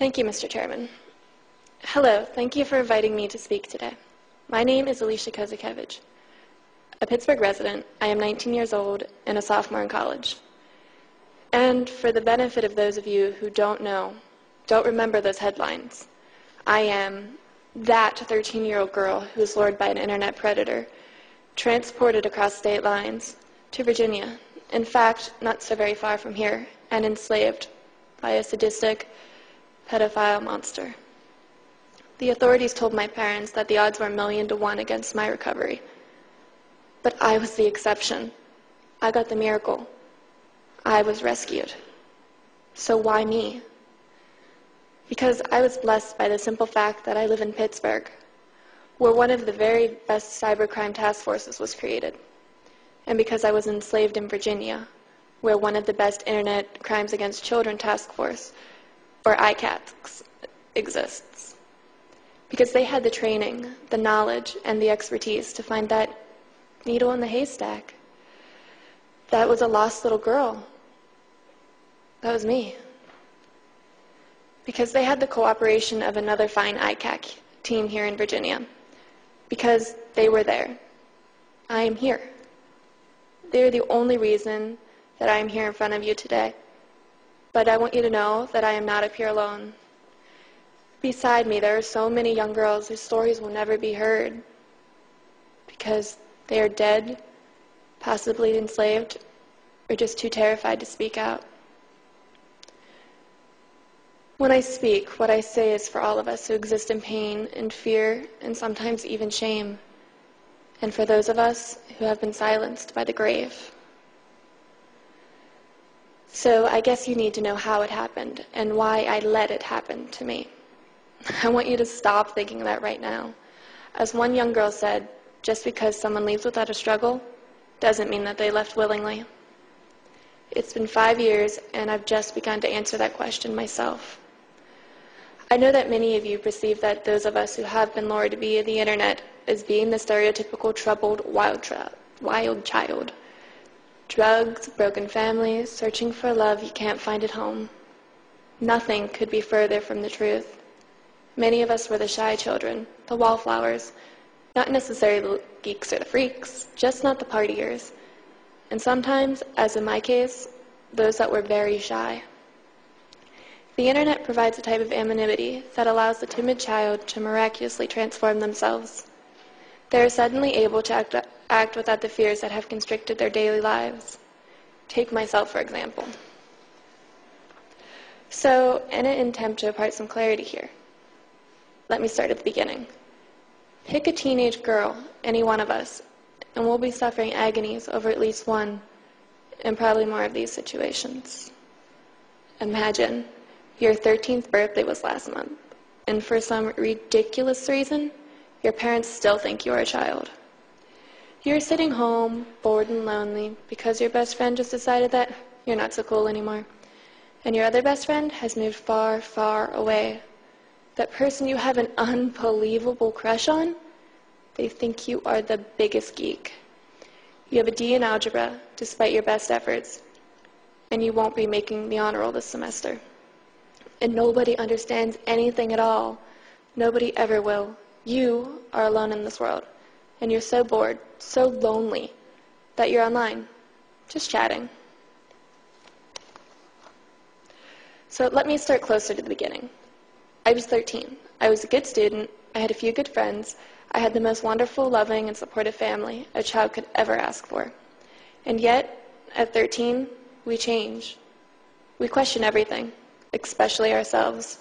Thank you, Mr. Chairman. Hello, thank you for inviting me to speak today. My name is Alicia Kozakiewicz. A Pittsburgh resident, I am 19 years old and a sophomore in college. And for the benefit of those of you who don't remember those headlines, I am that 13-year-old girl who was lured by an internet predator, transported across state lines to Virginia, in fact, not so very far from here, and enslaved by a sadistic pedophile monster. The authorities told my parents that the odds were 1,000,000 to 1 against my recovery. But I was the exception. I got the miracle. I was rescued. So why me? Because I was blessed by the simple fact that I live in Pittsburgh, where one of the very best cybercrime task forces was created, and because I was enslaved in Virginia, where one of the best Internet Crimes Against Children task force, or ICATs, exists. Because they had the training, the knowledge, and the expertise to find that needle in the haystack. That was a lost little girl. That was me. Because they had the cooperation of another fine ICAC team here in Virginia. Because they were there. I am here. They're the only reason that I am here in front of you today. But I want you to know that I am not up here alone. Beside me, there are so many young girls whose stories will never be heard because they are dead, possibly enslaved, or just too terrified to speak out. When I speak, what I say is for all of us who exist in pain and fear and sometimes even shame, and for those of us who have been silenced by the grave. So I guess you need to know how it happened and why I let it happen to me. I want you to stop thinking that right now. As one young girl said, just because someone leaves without a struggle doesn't mean that they left willingly. It's been 5 years, and I've just begun to answer that question myself. I know that many of you perceive that those of us who have been lured via the internet as being the stereotypical troubled wild child. Drugs, broken families, searching for love you can't find at home. Nothing could be further from the truth. Many of us were the shy children, the wallflowers, not necessarily the geeks or the freaks, just not the partiers. And sometimes, as in my case, those that were very shy. The internet provides a type of anonymity that allows the timid child to miraculously transform themselves. They are suddenly able to act without the fears that have constricted their daily lives. Take myself, for example. So, in an attempt to impart some clarity here, let me start at the beginning. Pick a teenage girl, any one of us, and we'll be suffering agonies over at least one, and probably more of these situations. Imagine your 13th birthday was last month, and for some ridiculous reason, your parents still think you are a child. You're sitting home, bored and lonely, because your best friend just decided that you're not so cool anymore, and your other best friend has moved far, far away. That person you have an unbelievable crush on, they think you are the biggest geek. You have a D in algebra, despite your best efforts, and you won't be making the honor roll this semester. And nobody understands anything at all. Nobody ever will. You are alone in this world, and you're so bored, so lonely, that you're online, just chatting. So let me start closer to the beginning. I was 13. I was a good student. I had a few good friends. I had the most wonderful, loving, and supportive family a child could ever ask for. And yet, at 13, we change. We question everything, especially ourselves.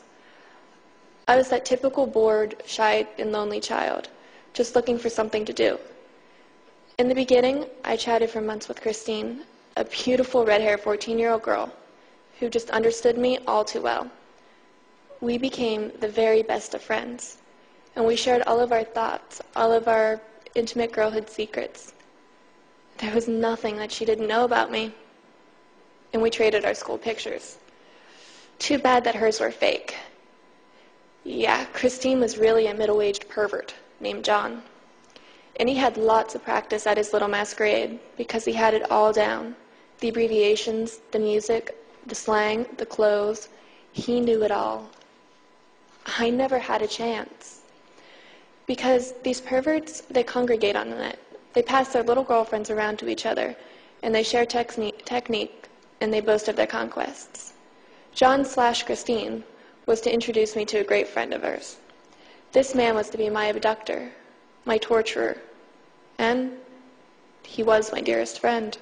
I was that typical bored, shy, and lonely child, just looking for something to do. In the beginning, I chatted for months with Christine, a beautiful red-haired 14-year-old girl who just understood me all too well. We became the very best of friends, and we shared all of our thoughts, all of our intimate girlhood secrets. There was nothing that she didn't know about me, and we traded our school pictures. Too bad that hers were fake. Yeah, Christine was really a middle-aged pervert named John. And he had lots of practice at his little masquerade because he had it all down. The abbreviations, the music, the slang, the clothes. He knew it all. I never had a chance. Because these perverts, they congregate on the net. They pass their little girlfriends around to each other, and they share technique, and they boast of their conquests. John/Christine was to introduce me to a great friend of hers. This man was to be my abductor, my torturer, and he was my dearest friend.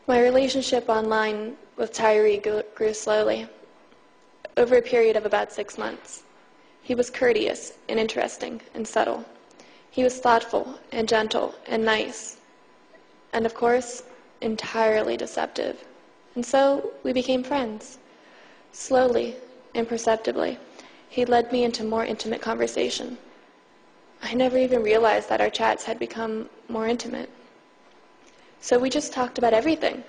My relationship online with Tyree grew slowly, over a period of about 6 months. He was courteous and interesting and subtle. He was thoughtful and gentle and nice, and of course, entirely deceptive. And so we became friends. Slowly, imperceptibly, he led me into more intimate conversation. I never even realized that our chats had become more intimate. So we just talked about everything,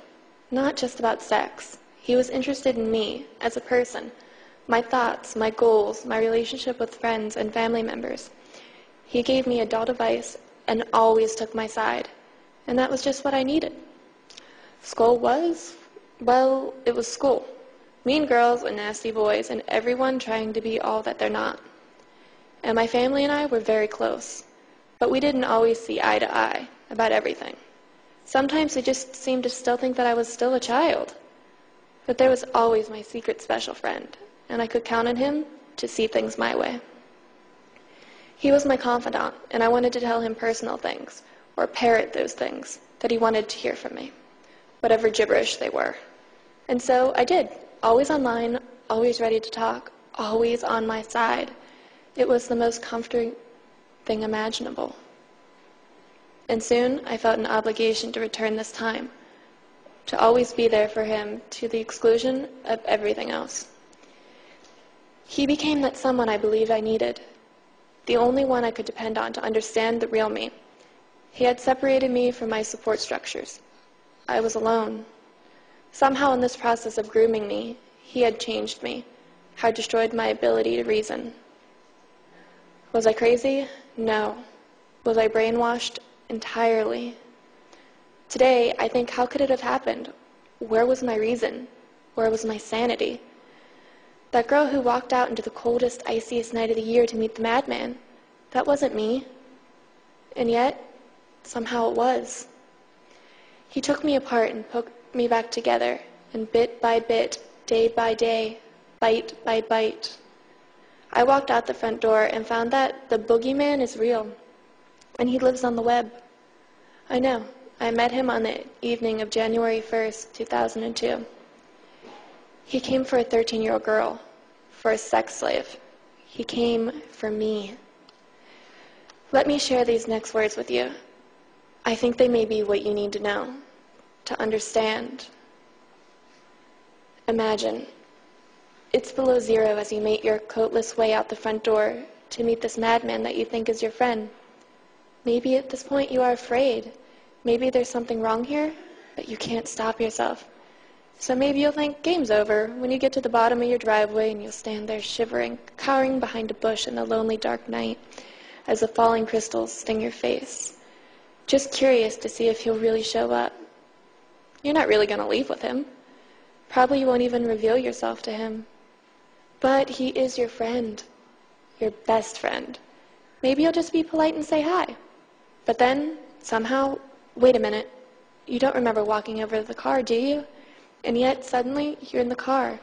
not just about sex. He was interested in me as a person, my thoughts, my goals, my relationship with friends and family members. He gave me adult advice and always took my side, and that was just what I needed. School was, well, it was school. Mean girls and nasty boys and everyone trying to be all that they're not. And my family and I were very close, but we didn't always see eye to eye about everything. Sometimes they just seemed to still think that I was still a child. But there was always my secret special friend, and I could count on him to see things my way. He was my confidant, and I wanted to tell him personal things, or parrot those things that he wanted to hear from me, whatever gibberish they were. And so I did, always online, always ready to talk, always on my side. It was the most comforting thing imaginable. And soon I felt an obligation to return this time, to always be there for him to the exclusion of everything else. He became that someone I believed I needed, the only one I could depend on to understand the real me. He had separated me from my support structures. I was alone. Somehow in this process of grooming me, he had changed me, had destroyed my ability to reason. Was I crazy? No. Was I brainwashed? Entirely. Today, I think, how could it have happened? Where was my reason? Where was my sanity? That girl who walked out into the coldest, iciest night of the year to meet the madman, that wasn't me. And yet, somehow it was. He took me apart and put me back together, and bit by bit, day by day, bite by bite. I walked out the front door and found that the boogeyman is real, and he lives on the web. I know. I met him on the evening of January 1st, 2002. He came for a 13-year-old girl, for a sex slave. He came for me. Let me share these next words with you. I think they may be what you need to know, to understand. Imagine, it's below zero as you make your coatless way out the front door to meet this madman that you think is your friend. Maybe at this point you are afraid. Maybe there's something wrong here, but you can't stop yourself. So maybe you'll think game's over when you get to the bottom of your driveway and you'll stand there shivering, cowering behind a bush in the lonely dark night as the falling crystals sting your face, just curious to see if he'll really show up. You're not really going to leave with him. Probably you won't even reveal yourself to him. But he is your friend, your best friend. Maybe you'll just be polite and say hi. But then, somehow, wait a minute, you don't remember walking over to the car, do you? And yet, suddenly, you're in the car,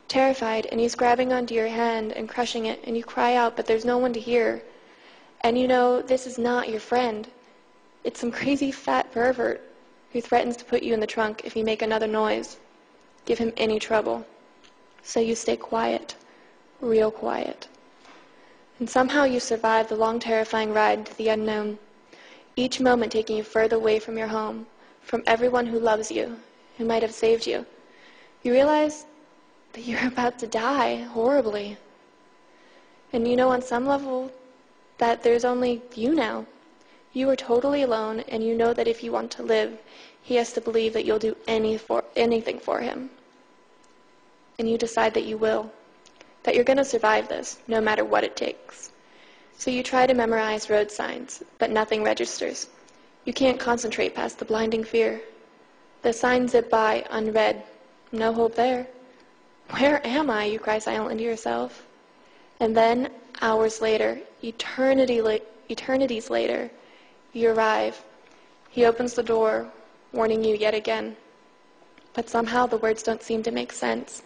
terrified, and he's grabbing onto your hand and crushing it, and you cry out, but there's no one to hear. And you know, this is not your friend. It's some crazy fat pervert who threatens to put you in the trunk if you make another noise, give him any trouble. So you stay quiet, real quiet. And somehow you survive the long, terrifying ride to the unknown, each moment taking you further away from your home, from everyone who loves you, who might have saved you. You realize that you're about to die horribly. And you know on some level that there's only you now. You are totally alone, and you know that if you want to live, he has to believe that you'll do anything for him. And you decide that you will, that you're going to survive this, no matter what it takes. So you try to memorize road signs, but nothing registers. You can't concentrate past the blinding fear. The signs zip by unread. No hope there. Where am I? You cry silently to yourself. And then, hours later, eternities later, you arrive. He opens the door, warning you yet again. But somehow the words don't seem to make sense.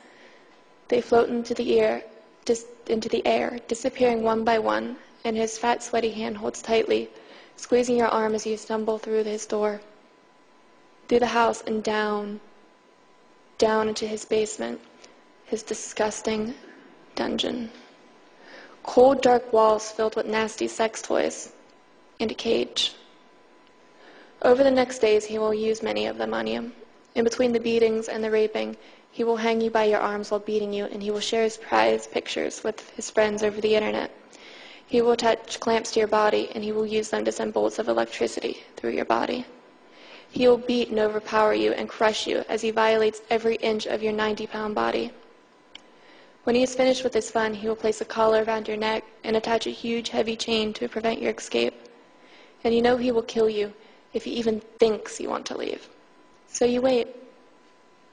They float into the air, disappearing one by one, and his fat, sweaty hand holds tightly, squeezing your arm as you stumble through his door, through the house and down into his basement, his disgusting dungeon. Cold, dark walls filled with nasty sex toys and a cage. Over the next days, he will use many of them on you. In between the beatings and the raping, he will hang you by your arms while beating you, and he will share his prized pictures with his friends over the internet. He will attach clamps to your body, and he will use them to send bolts of electricity through your body. He will beat and overpower you and crush you as he violates every inch of your 90-pound body. When he is finished with his fun, he will place a collar around your neck and attach a huge, heavy chain to prevent your escape. And you know he will kill you if he even thinks you want to leave. So you wait,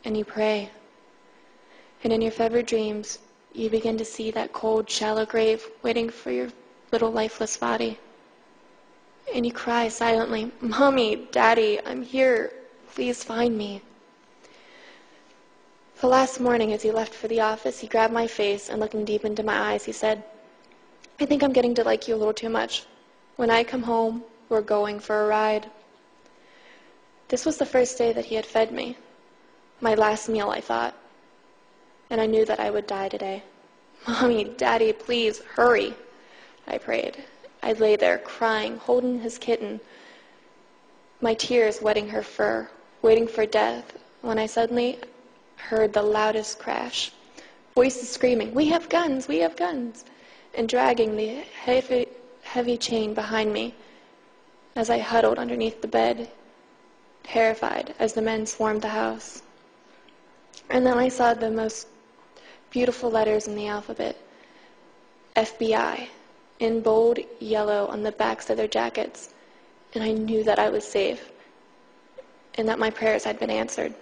and you pray. And in your fevered dreams, you begin to see that cold, shallow grave waiting for your little lifeless body. And you cry silently, "Mommy, Daddy, I'm here. Please find me." The last morning, as he left for the office, he grabbed my face and looking deep into my eyes, he said, "I think I'm getting to like you a little too much. When I come home, we're going for a ride." This was the first day that he had fed me. My last meal, I thought. And I knew that I would die today. "Mommy, Daddy, please, hurry," I prayed. I lay there, crying, holding his kitten, my tears wetting her fur, waiting for death, when I suddenly heard the loudest crash. Voices screaming, "We have guns! We have guns!" and dragging the heavy chain behind me as I huddled underneath the bed, terrified as the men swarmed the house. And then I saw the most beautiful letters in the alphabet, FBI, in bold yellow on the backs of their jackets, and I knew that I was safe and that my prayers had been answered.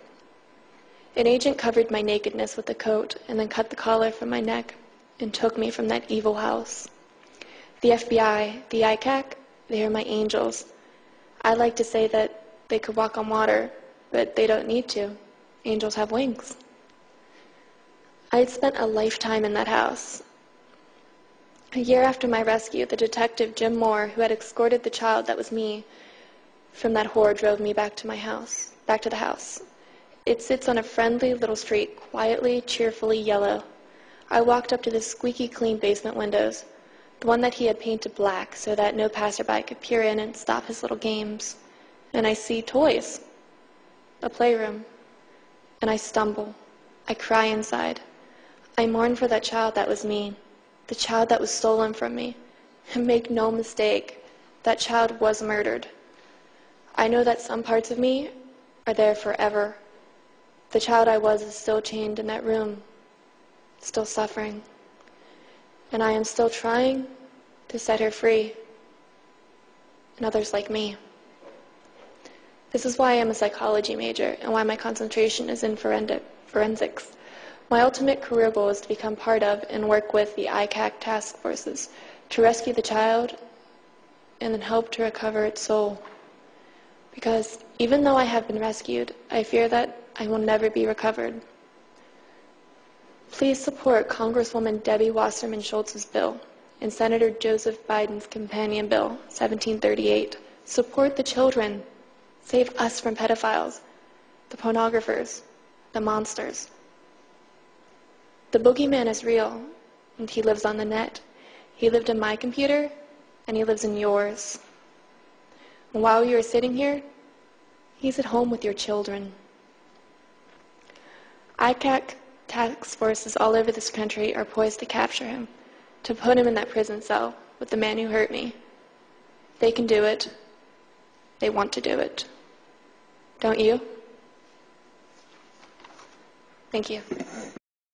An agent covered my nakedness with a coat and then cut the collar from my neck and took me from that evil house. The FBI, the ICAC, they are my angels. I like to say that they could walk on water, but they don't need to. Angels have wings. I had spent a lifetime in that house. A year after my rescue, the detective Jim Moore, who had escorted the child that was me from that horror, drove me back to the house. It sits on a friendly little street, quietly, cheerfully yellow. I walked up to the squeaky clean basement windows, the one that he had painted black so that no passerby could peer in and stop his little games. And I see toys, a playroom, and I stumble. I cry inside. I mourn for that child that was me, the child that was stolen from me. And make no mistake, that child was murdered. I know that some parts of me are there forever. The child I was is still chained in that room, still suffering. And I am still trying to set her free, and others like me. This is why I am a psychology major and why my concentration is in forensics. My ultimate career goal is to become part of and work with the ICAC task forces to rescue the child and then help to recover its soul. Because even though I have been rescued, I fear that I will never be recovered. Please support Congresswoman Debbie Wasserman Schultz's bill and Senator Joseph Biden's companion bill, 1738. Support the children. Save us from pedophiles, the pornographers, the monsters. The boogeyman is real, and he lives on the net. He lived in my computer, and he lives in yours. And while you are sitting here, he's at home with your children. ICAC task forces all over this country are poised to capture him, to put him in that prison cell with the man who hurt me. They can do it. They want to do it. Don't you? Thank you.